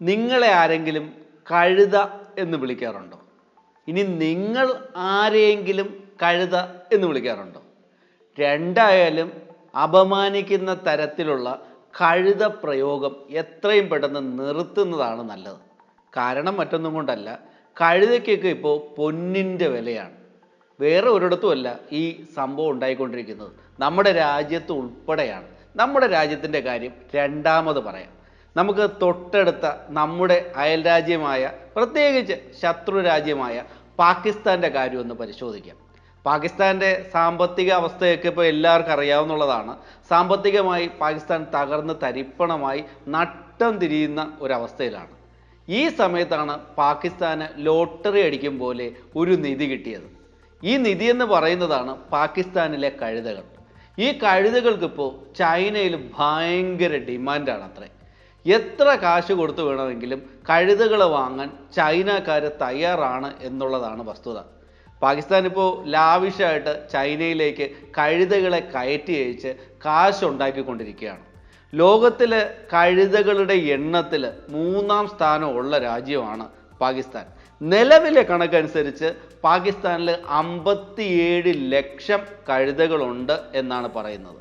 നിങ്ങളെ ആരെങ്കിലും കഴുത എന്ന് വിളിക്കാറുണ്ടോ? ഇനി നിങ്ങൾ ആരെയെങ്കിലും കഴുത എന്ന് വിളിക്കാറുണ്ടോ? രണ്ടായാലും അപമാനിക്കുന്ന തരത്തിലുള്ള കഴുത പ്രയോഗം എത്രയും പെട്ടെന്ന് നിർത്തുന്നതാണ് നല്ലത്. കാരണം മറ്റൊന്നും കൊണ്ടല്ല, കഴുതയ്ക്കൊക്കെ ഇപ്പോൾ പൊന്നിൻ്റെ വിലയാണ്. വേറെ ഒരിടത്തുമല്ല ഈ സംഭവം ഉണ്ടായിക്കൊണ്ടിരിക്കുന്നത്, നമ്മുടെ രാജ്യത്ത് ഉൾപ്പെടെയാണ്. നമ്മുടെ രാജ്യത്തിൻ്റെ കാര്യം രണ്ടാമത് പറയാം. നമുക്ക് തൊട്ടടുത്ത നമ്മുടെ അയൽരാജ്യമായ, പ്രത്യേകിച്ച് ശത്രു രാജ്യമായ പാകിസ്ഥാൻ്റെ കാര്യം ഒന്ന് പരിശോധിക്കാം. പാകിസ്ഥാൻ്റെ സാമ്പത്തിക അവസ്ഥയൊക്കെ ഇപ്പോൾ എല്ലാവർക്കും അറിയാവുന്നതാണ്. സാമ്പത്തികമായി പാകിസ്ഥാൻ തകർന്ന് തരിപ്പണമായി നട്ടം തിരിയുന്ന ഒരവസ്ഥയിലാണ്. ഈ സമയത്താണ് പാകിസ്ഥാന് ലോട്ടറി അടിക്കും പോലെ ഒരു നിധി കിട്ടിയത്. ഈ നിധി എന്ന് പറയുന്നതാണ് പാകിസ്ഥാനിലെ കഴുതകൾ. ഈ കഴുതകൾക്കിപ്പോൾ ചൈനയിൽ ഭയങ്കര ഡിമാൻഡാണ് അത്രേ. എത്ര കാശ് കൊടുത്തു വേണമെങ്കിലും കഴുതകൾ വാങ്ങാൻ ചൈനക്കാർ തയ്യാറാണ് എന്നുള്ളതാണ് വസ്തുത. പാകിസ്ഥാൻ ഇപ്പോൾ ലാവിഷായിട്ട് ചൈനയിലേക്ക് കഴുതകളെ കയറ്റി അയച്ച് കാശുണ്ടാക്കിക്കൊണ്ടിരിക്കുകയാണ്. ലോകത്തിൽ കഴുതകളുടെ എണ്ണത്തിൽ 3-ാം സ്ഥാനമുള്ള രാജ്യമാണ് പാകിസ്ഥാൻ. നിലവിലെ കണക്കനുസരിച്ച് പാകിസ്ഥാനിൽ 57 ലക്ഷം കഴുതകളുണ്ട് എന്നാണ് പറയുന്നത്.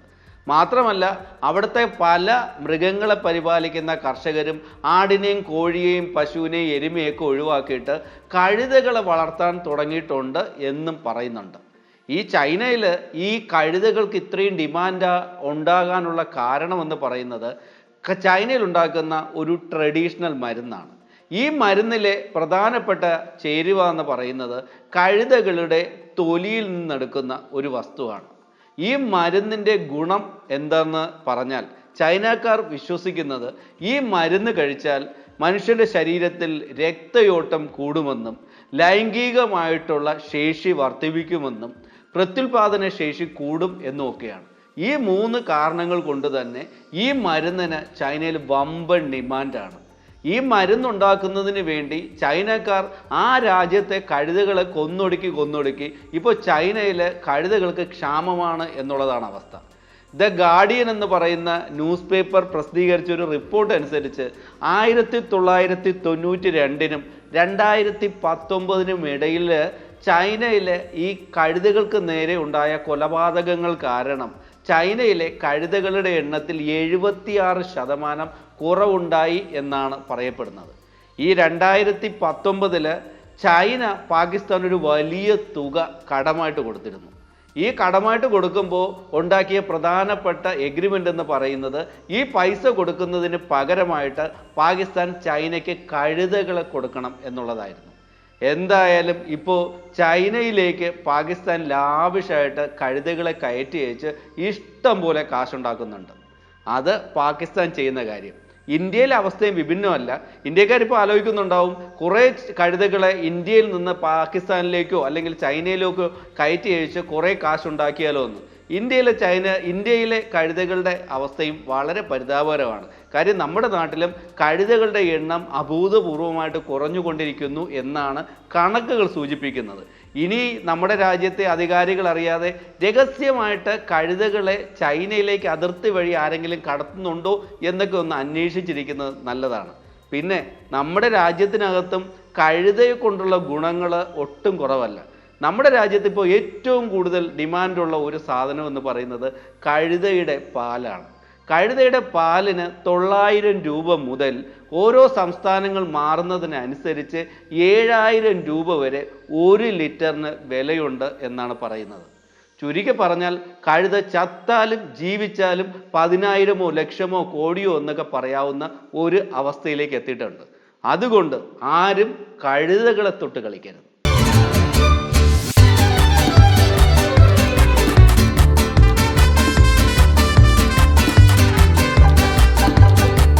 മാത്രമല്ല, അവിടുത്തെ പല മൃഗങ്ങളെ പരിപാലിക്കുന്ന കർഷകരും ആടിനെയും കോഴിയെയും പശുവിനെയും എരുമയൊക്കെ ഒഴിവാക്കിയിട്ട് കഴുതകളെ വളർത്താൻ തുടങ്ങിയിട്ടുണ്ട് എന്നും പറയുന്നുണ്ട്. ഈ ചൈനയിൽ ഈ കഴുതകൾക്ക് ഇത്രയും ഡിമാൻഡ് ഉണ്ടാകാനുള്ള കാരണമെന്ന് പറയുന്നത് ചൈനയിൽ ഉണ്ടാക്കുന്ന ഒരു ട്രഡീഷണൽ മരുന്നാണ്. ഈ മരുന്നിലെ പ്രധാനപ്പെട്ട ചേരുവ എന്ന് പറയുന്നത് കഴുതകളുടെ തൊലിയിൽ നിന്നെടുക്കുന്ന ഒരു വസ്തുവാണ്. ഈ മരുന്നിൻ്റെ ഗുണം എന്തെന്ന് പറഞ്ഞാൽ, ചൈനക്കാർ വിശ്വസിക്കുന്നത് ഈ മരുന്ന് കഴിച്ചാൽ മനുഷ്യൻ്റെ ശരീരത്തിൽ രക്തയോട്ടം കൂടുമെന്നും ലൈംഗികമായിട്ടുള്ള ശേഷി വർദ്ധിപ്പിക്കുമെന്നും പ്രത്യുൽപാദന ശേഷി കൂടും എന്നുമൊക്കെയാണ്. ഈ 3 കാരണങ്ങൾ കൊണ്ട് തന്നെ ഈ മരുന്നിന് ചൈനയിൽ വമ്പൻ ഡിമാൻഡാണ്. ഈ മരുന്നുണ്ടാക്കുന്നതിന് വേണ്ടി ചൈനക്കാർ ആ രാജ്യത്തെ കഴുതകളെ കൊന്നൊടുക്കി ഇപ്പോൾ ചൈനയിൽ കഴുതകൾക്ക് ക്ഷാമമാണ് എന്നുള്ളതാണ് അവസ്ഥ. ദ ഗാർഡിയൻ എന്ന് പറയുന്ന ന്യൂസ് പേപ്പർ പ്രസിദ്ധീകരിച്ചൊരു റിപ്പോർട്ട് അനുസരിച്ച് 1992-നും 2019-നും ഇടയിൽ ചൈനയിലെ ഈ കഴുതകൾക്ക് നേരെ ഉണ്ടായ കൊലപാതകങ്ങൾ കാരണം ചൈനയിലെ കഴുതകളുടെ എണ്ണത്തിൽ 76% കുറവുണ്ടായി എന്നാണ് പറയപ്പെടുന്നത്. ഈ 2019 ചൈന പാകിസ്ഥാൻ ഒരു വലിയ തുക കടമായിട്ട് കൊടുത്തിരുന്നു. ഈ കടമായിട്ട് കൊടുക്കുമ്പോൾ ഉണ്ടാക്കിയ പ്രധാനപ്പെട്ട എഗ്രിമെൻ്റ് എന്ന് പറയുന്നത് ഈ പൈസ കൊടുക്കുന്നതിന് പകരമായിട്ട് പാകിസ്ഥാൻ ചൈനയ്ക്ക് കഴുതകളെ കൊടുക്കണം എന്നുള്ളതായിരുന്നു. എന്തായാലും ഇപ്പോൾ ചൈനയിലേക്ക് പാകിസ്ഥാൻ ലാവിഷായിട്ട് കഴുതകളെ കയറ്റി അയച്ച് ഇഷ്ടം പോലെ കാശുണ്ടാക്കുന്നുണ്ട്. അത് പാകിസ്ഥാൻ ചെയ്യുന്ന കാര്യം. ഇന്ത്യയിലെ അവസ്ഥയും വിഭിന്നമല്ല. ഇന്ത്യക്കാരിപ്പോൾ ആലോചിക്കുന്നുണ്ടാവും, കുറേ കഴുതകളെ ഇന്ത്യയിൽ നിന്ന് പാകിസ്ഥാനിലേക്കോ അല്ലെങ്കിൽ ചൈനയിലേക്കോ കയറ്റി അയച്ച് കുറേ കാശുണ്ടാക്കിയാലോ എന്ന്. ഇന്ത്യയിലെ കഴുതകളുടെ അവസ്ഥയും വളരെ പരിതാപകരമാണ്. കാര്യം നമ്മുടെ നാട്ടിലും കഴുതകളുടെ എണ്ണം അഭൂതപൂർവമായിട്ട് കുറഞ്ഞുകൊണ്ടിരിക്കുന്നു എന്നാണ് കണക്കുകൾ സൂചിപ്പിക്കുന്നത്. ഇനി നമ്മുടെ രാജ്യത്തെ അധികാരികൾ അറിയാതെ രഹസ്യമായിട്ട് കഴുതകളെ ചൈനയിലേക്ക് അതിർത്തി വഴി ആരെങ്കിലും കടത്തുന്നുണ്ടോ എന്നൊക്കെ ഒന്ന് അന്വേഷിച്ചിരിക്കുന്നത് നല്ലതാണ്. പിന്നെ നമ്മുടെ രാജ്യത്തിനകത്തും കഴുതയെ കൊണ്ടുള്ള ഗുണങ്ങൾ ഒട്ടും കുറവല്ല. നമ്മുടെ രാജ്യത്ത് ഇപ്പോൾ ഏറ്റവും കൂടുതൽ ഡിമാൻഡുള്ള ഒരു സാധനം എന്ന് പറയുന്നത് കഴുതയുടെ പാലാണ്. കഴുതയുടെ പാലിന് 900 രൂപ മുതൽ ഓരോ സംസ്ഥാനങ്ങൾ മാറുന്നതിനനുസരിച്ച് 7000 രൂപ വരെ 1 ലിറ്ററിന് വിലയുണ്ട് എന്നാണ് പറയുന്നത്. ചുരുക്കി പറഞ്ഞാൽ കഴുത ചത്താലും ജീവിച്ചാലും 10,000-ഓ ലക്ഷമോ കോടിയോ എന്നൊക്കെ പറയാവുന്ന ഒരു അവസ്ഥയിലേക്ക് എത്തിയിട്ടുണ്ട്. അതുകൊണ്ട് ആരും കഴുതകളെ തൊട്ട് കളിക്കരുത്.